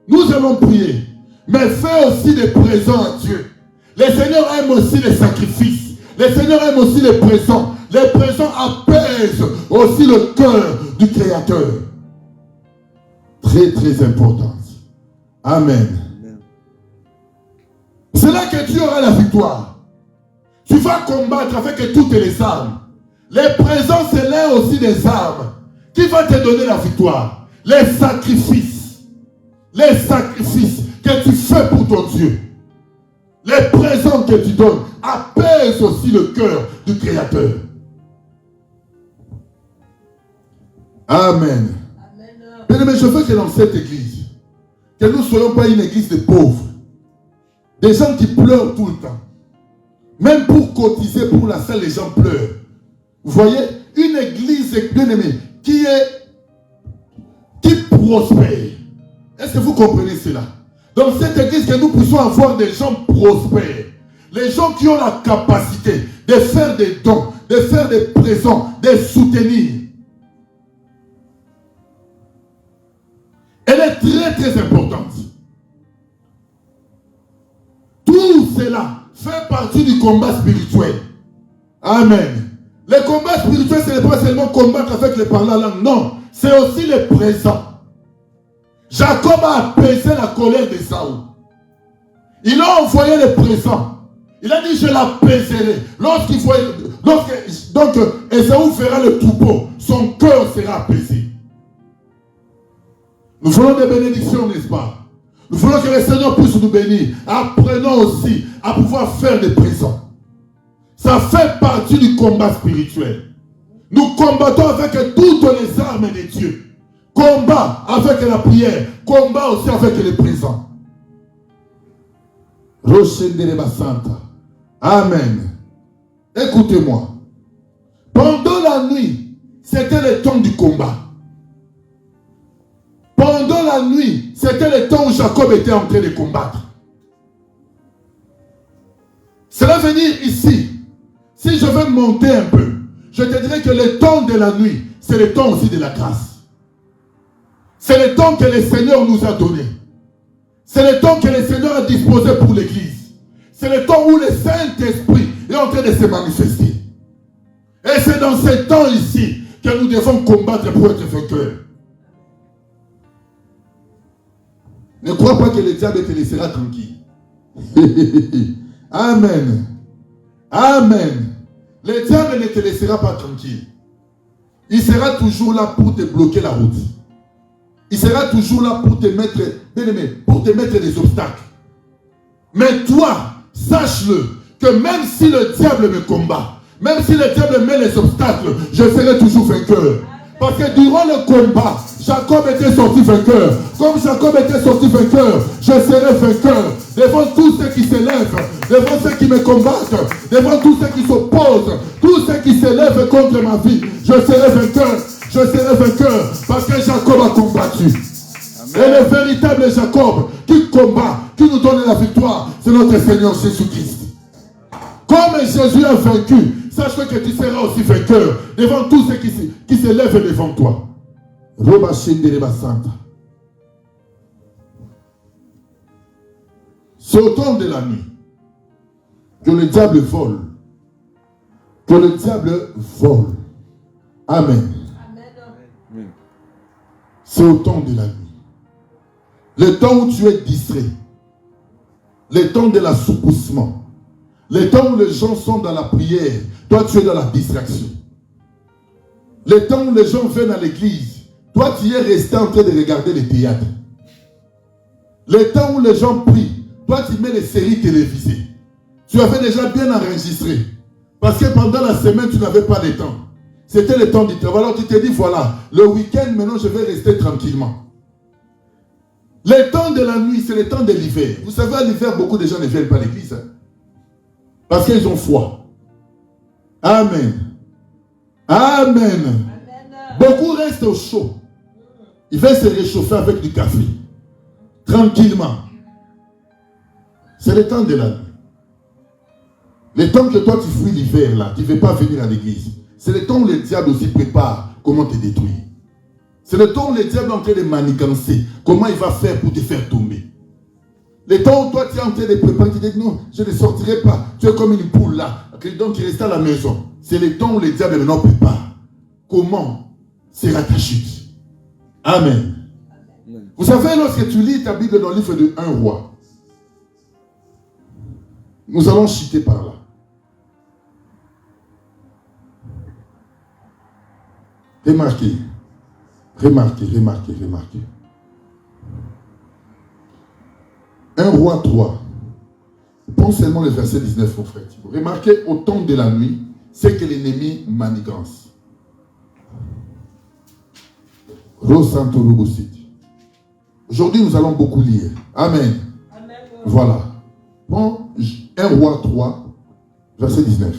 Nous allons prier. Mais fais aussi des présents à Dieu. Le Seigneur aime aussi les sacrifices. Le Seigneur aime aussi les présents. Les présents apaisent aussi le cœur du Créateur. Très, très important. Amen. C'est là que tu auras la victoire. Tu vas combattre avec toutes les armes. Les présents, c'est là aussi des armes qui vont te donner la victoire. Les sacrifices que tu fais pour ton Dieu. Les présents que tu donnes apaisent aussi le cœur du Créateur. Amen. Bien aimé, je veux que dans cette église, que nous ne soyons pas une église de pauvres. Des gens qui pleurent tout le temps. Même pour cotiser pour la salle, les gens pleurent. Vous voyez, une église, bien aimée, qui prospère. Est-ce que vous comprenez cela? Dans cette église, que nous puissions avoir des gens prospères. Les gens qui ont la capacité de faire des dons, de faire des présents, de soutenir. Elle est très très importante. Tout cela fait partie du combat spirituel. Amen. Le combat spirituel, ce n'est pas seulement combattre avec les paroles la langue. Non, c'est aussi les présents. Jacob a apaisé la colère d'Ésaü. Il a envoyé les présents. Il a dit, je l'apaiserai. Donc, Ésaü fera le troupeau. Son cœur sera apaisé. Nous voulons des bénédictions, n'est-ce pas? Nous voulons que le Seigneur puisse nous bénir. Apprenons aussi à pouvoir faire des présents. Ça fait partie du combat spirituel. Nous combattons avec toutes les armes de Dieu. Combat avec la prière. Combat aussi avec les présents. Amen. Écoutez-moi. Pendant la nuit, c'était le temps du combat. Pendant la nuit, c'était le temps où Jacob était en train de combattre. Cela veut dire ici, Si je veux monter un peu, je te dirais que le temps de la nuit, c'est le temps aussi de la grâce. C'est le temps que le Seigneur nous a donné. C'est le temps que le Seigneur a disposé pour l'Église. C'est le temps où le Saint-Esprit est en train de se manifester. Et c'est dans ce temps ici que nous devons combattre pour être vainqueurs. Ne crois pas que le diable te laissera tranquille. Amen. Amen. Le diable ne te laissera pas tranquille. Il sera toujours là pour te bloquer la route. Il sera toujours là pour te mettre, bien aimé, pour te mettre des obstacles. Mais toi, sache-le, que même si le diable me combat, même si le diable met les obstacles, je serai toujours vainqueur. Parce que durant le combat, Jacob était sorti vainqueur. Comme Jacob était sorti vainqueur, je serai vainqueur. Devant tous ceux qui s'élèvent, devant ceux qui me combattent, devant tous ceux qui s'opposent, tous ceux qui s'élèvent contre ma vie, je serai vainqueur. Je serai vainqueur parce que Jacob a combattu. Amen. Et le véritable Jacob qui combat, qui nous donne la victoire, c'est notre Seigneur Jésus-Christ. Comme Jésus a vaincu, sache que tu seras aussi vainqueur devant tous ceux qui s'élèvent devant toi. C'est au temps de la nuit que le diable vole. Que le diable vole. Amen. C'est au temps de la nuit. Le temps où tu es distrait. Le temps de l'assoupissement. Le temps où les gens sont dans la prière. Toi, tu es dans la distraction. Le temps où les gens viennent à l'église. Toi, tu es resté en train de regarder les théâtres. Le temps où les gens prient. Toi, tu mets les séries télévisées. Tu avais déjà bien enregistré. Parce que pendant la semaine, tu n'avais pas de temps. C'était le temps du travail. Alors tu te dis, voilà, le week-end, maintenant, je vais rester tranquillement. Le temps de la nuit, c'est le temps de l'hiver. Vous savez, à l'hiver, beaucoup de gens ne viennent pas à l'église. Hein? Parce qu'ils ont foi. Amen. Amen. Amen. Beaucoup restent au chaud. Ils veulent se réchauffer avec du café. Tranquillement. C'est le temps de la nuit. Le temps que toi, tu fuis l'hiver, là, tu ne veux pas venir à l'église. C'est le temps où le diable aussi prépare comment te détruire. C'est le temps où le diable est en train de manigancer. Comment il va faire pour te faire tomber. Le temps où toi tu es en train de préparer, tu dis non, je ne sortirai pas. Tu es comme une poule là, donc tu restes à la maison. C'est le temps où le diable maintenant prépare. Comment sera ta chute. Amen. Amen. Vous savez, lorsque tu lis ta Bible dans le livre de 1 roi, nous allons chuter par là. Remarquez. 1 roi 3. Prends seulement le verset 19, mon frère. Remarquez, au temps de la nuit, c'est que l'ennemi manigance. Aujourd'hui, nous allons beaucoup lire. Amen. Amen. Voilà. Prends 1 roi 3, verset 19.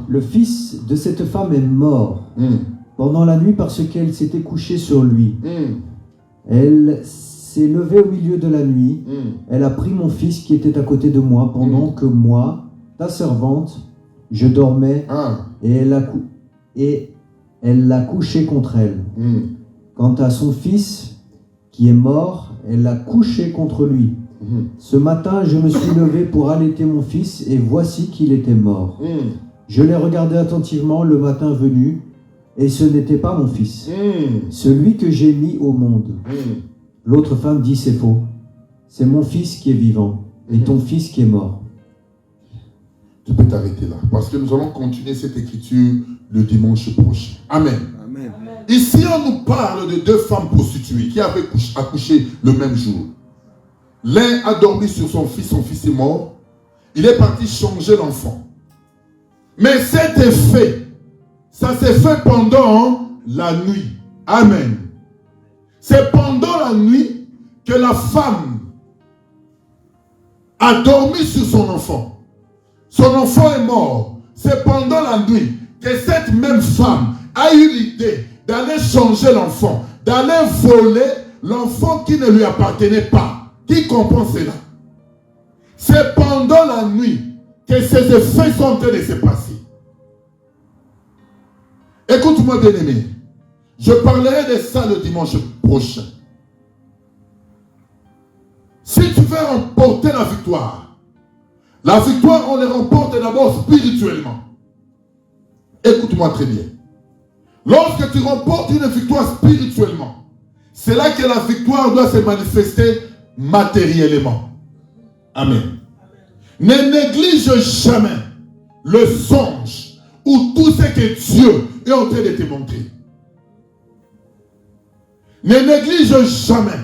Le fils de cette femme est mort pendant la nuit parce qu'elle s'était couchée sur lui. Elle s'est levée au milieu de la nuit. Elle a pris mon fils qui était à côté de moi pendant que moi, ta servante, je dormais et elle l'a couché contre elle. Quant à son fils qui est mort, elle l'a couché contre lui. Ce matin, je me suis levé pour allaiter mon fils et voici qu'il était mort. Je l'ai regardé attentivement le matin venu et ce n'était pas mon fils, celui que j'ai mis au monde. L'autre femme dit c'est faux. C'est mon fils qui est vivant et ton fils qui est mort. Tu peux t'arrêter là parce que nous allons continuer cette écriture le dimanche prochain. Amen. Amen. Ici, on nous parle de 2 femmes prostituées qui avaient accouché le même jour. L'un a dormi sur son fils est mort. Il est parti changer l'enfant. Mais cet effet, ça s'est fait pendant la nuit. Amen. C'est pendant la nuit que la femme a dormi sur son enfant. Son enfant est mort. C'est pendant la nuit que cette même femme a eu l'idée d'aller changer l'enfant, d'aller voler l'enfant qui ne lui appartenait pas. Qui comprend cela? C'est pendant la nuit que ces effets sont en train de se passer. Écoute-moi bien aimé, je parlerai de ça le dimanche prochain. Si tu veux remporter la victoire on les remporte d'abord spirituellement. Écoute-moi très bien. Lorsque tu remportes une victoire spirituellement, c'est là que la victoire doit se manifester matériellement. Amen. Ne néglige jamais le songe ou tout ce que Dieu est en train de te montrer. Ne néglige jamais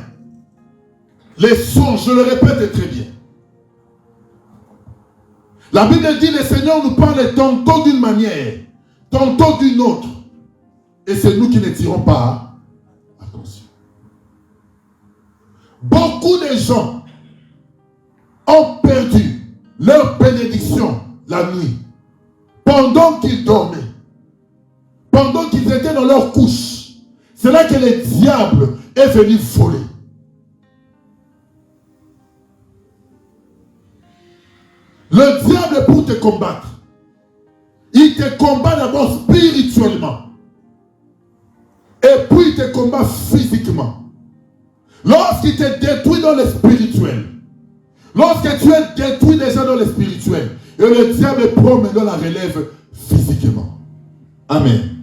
les songes, je le répète très bien. La Bible dit, le Seigneur nous parle tantôt d'une manière, tantôt d'une autre. Et c'est nous qui ne tirons pas attention. Beaucoup de gens ont perdu leur bénédiction la nuit, pendant qu'ils dormaient, pendant qu'ils étaient dans leur couche. C'est là que le diable est venu voler. Le diable, pour te combattre, il te combat d'abord spirituellement. Et puis il te combat physiquement. Lorsqu'il te détruit dans le spirituel, lorsque tu es détruit déjà dans le spirituel, et le diable prend maintenant la relève physiquement. Amen.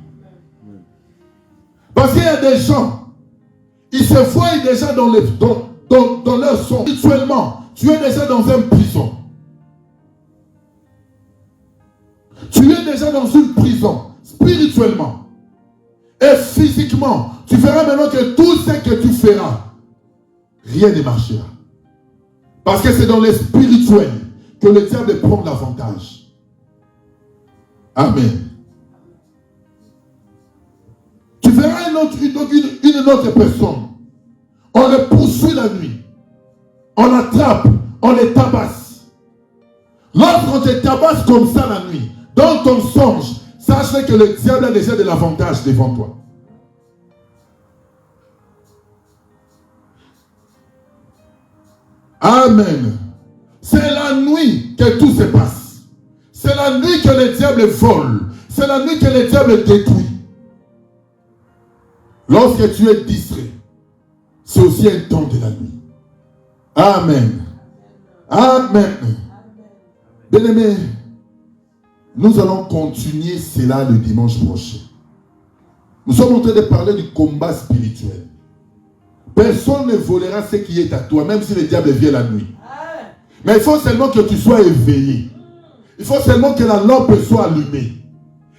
Parce qu'il y a des gens, ils se voient déjà dans leur son. Spirituellement, tu es déjà dans une prison. Tu es déjà dans une prison, spirituellement. Et physiquement, tu verras maintenant que tout ce que tu feras, rien ne marchera. Parce que c'est dans le spirituel que le diable prend l'avantage. Amen. Tu verras une autre personne. On le poursuit la nuit. On l'attrape, on le tabasse. Lorsqu'on te tabasse comme ça la nuit, dans ton songe, sache que le diable a déjà de l'avantage devant toi. Amen. C'est la nuit que tout se passe. C'est la nuit que le diable vole. C'est la nuit que le diable détruit. Lorsque tu es distrait, c'est aussi un temps de la nuit. Amen. Amen. Bien-aimés, nous allons continuer cela le dimanche prochain. Nous sommes en train de parler du combat spirituel. Personne ne volera ce qui est à toi, même si le diable vient la nuit. Mais il faut seulement que tu sois éveillé. Il faut seulement que la lampe soit allumée.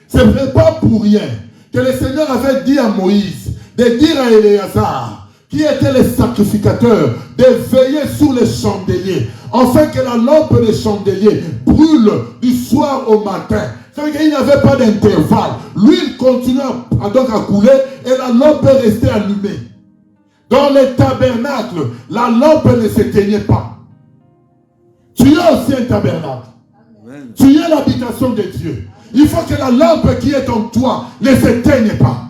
Ce n'est pas pour rien que le Seigneur avait dit à Moïse de dire à Éléazar, qui était le sacrificateur, de veiller sur les chandeliers, afin que la lampe des chandeliers brûle du soir au matin. C'est-à-dire qu'il n'y avait pas d'intervalle. L'huile continuait à couler et la lampe restait allumée. Dans le tabernacle, la lampe ne s'éteignait pas. Tu es aussi un tabernacle. Amen. Tu es l'habitation de Dieu. Il faut que la lampe qui est en toi ne s'éteigne pas. Amen.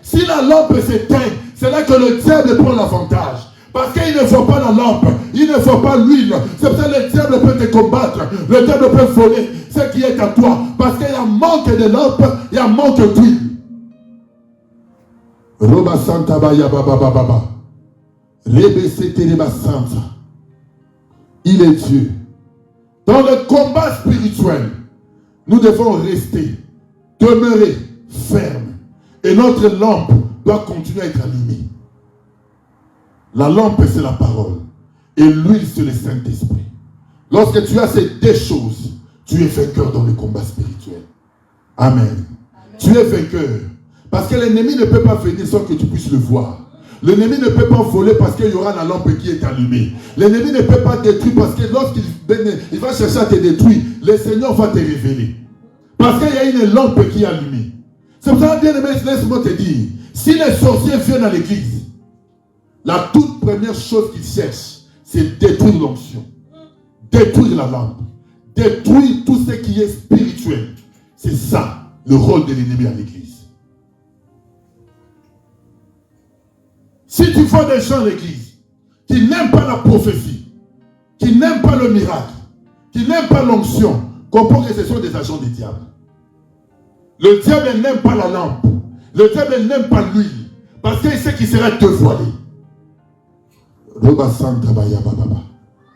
Si la lampe s'éteigne, c'est là que le diable prend l'avantage. Parce qu'il ne voit pas la lampe, il ne voit pas l'huile. C'est pour ça que le diable peut te combattre. Le diable peut voler ce qui est à toi. Parce qu'il y a manque de lampe, il y a manque d'huile. Roba Santa Baya Baba Baba. Il est Dieu. Dans le combat spirituel, nous devons rester, demeurer fermes. Et notre lampe doit continuer à être allumée. La lampe, c'est la parole. Et l'huile, c'est le Saint-Esprit. Lorsque tu as ces deux choses, tu es vainqueur dans le combat spirituel. Amen. Amen. Tu es vainqueur. Parce que l'ennemi ne peut pas venir sans que tu puisses le voir. L'ennemi ne peut pas voler parce qu'il y aura la lampe qui est allumée. L'ennemi ne peut pas détruire parce que lorsqu'il va chercher à te détruire, le Seigneur va te révéler. Parce qu'il y a une lampe qui est allumée. C'est pour ça, bien aimé, laisse-moi te dire, si les sorciers viennent à l'église, la toute première chose qu'ils cherchent, c'est détruire l'onction. Détruire la lampe. Détruire tout ce qui est spirituel. C'est ça, le rôle de l'ennemi à l'église. Si tu vois des gens à l'église qui n'aiment pas la prophétie, qui n'aiment pas le miracle, qui n'aiment pas l'onction, comprends que ce sont des agents du diable. Le diable n'aime pas la lampe. Le diable n'aime pas l'huile. Parce qu'il sait qu'il sera dévoilé.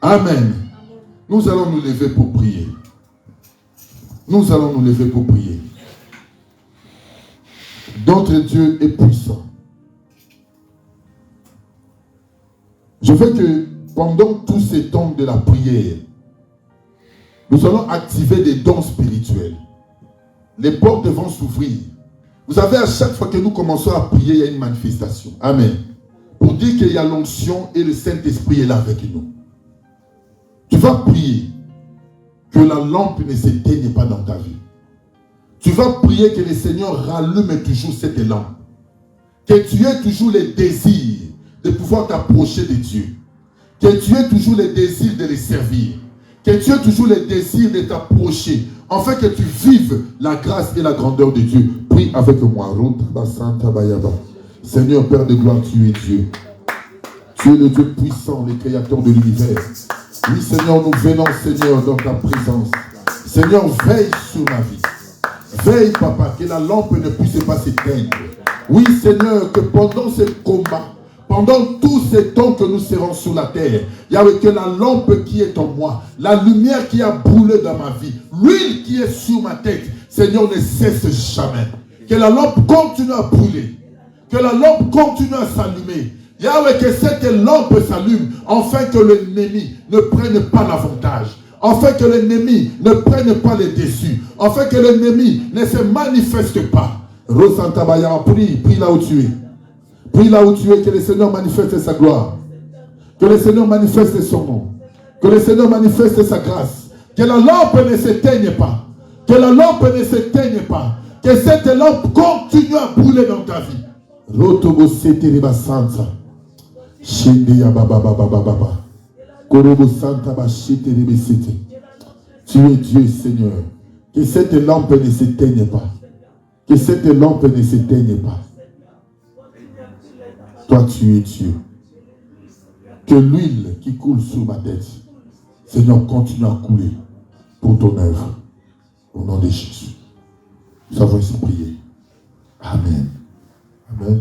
Amen. Nous allons nous lever pour prier. Nous allons nous lever pour prier. Notre Dieu est puissant. Je veux que pendant tous ces temps de la prière, nous allons activer des dons spirituels. Les portes vont s'ouvrir. Vous savez, à chaque fois que nous commençons à prier, il y a une manifestation. Amen. Pour dire qu'il y a l'onction et le Saint-Esprit est là avec nous. Tu vas prier que la lampe ne s'éteigne pas dans ta vie. Tu vas prier que le Seigneur rallume toujours cette lampe. Que tu aies toujours le désir de pouvoir t'approcher de Dieu. Que tu aies toujours le désir de le servir. Que tu aies toujours le désir de t'approcher. Afin que tu vives la grâce et la grandeur de Dieu. Prie avec moi. Seigneur Père de gloire, tu es Dieu. Tu es le Dieu puissant, le créateur de l'univers. Oui Seigneur, nous venons Seigneur dans ta présence. Seigneur, veille sur ma vie. Veille Papa, que la lampe ne puisse pas s'éteindre. Oui Seigneur, que pendant ce combat, pendant tous ces temps que nous serons sur la terre, il y a que la lampe qui est en moi, la lumière qui a brûlé dans ma vie, l'huile qui est sur ma tête, Seigneur, ne cesse jamais. Que la lampe continue à brûler. Que la lampe continue à s'allumer. Yahweh, que cette lampe s'allume, afin que l'ennemi ne prenne pas l'avantage. Afin que l'ennemi ne prenne pas les déçus. Afin que l'ennemi ne se manifeste pas. Rosantabaya, prie là où tu es. Prie là où tu es, que le Seigneur manifeste sa gloire. Que le Seigneur manifeste son nom. Que le Seigneur manifeste sa grâce. Que la lampe ne s'éteigne pas. Que la lampe ne s'éteigne pas. Que cette lampe continue à brûler dans ta vie. Rotobo sete riba santa. Shende ya baba baba baba. Korobo santa ba shete ribe sete. Tu es Dieu, Seigneur. Que cette lampe ne s'éteigne pas. Que cette lampe ne s'éteigne pas. Toi, tu es Dieu. Que l'huile qui coule sur ma tête, Seigneur, continue à couler pour ton œuvre. Au nom de Jésus. Nous avons ainsi prié. Amen. Amen.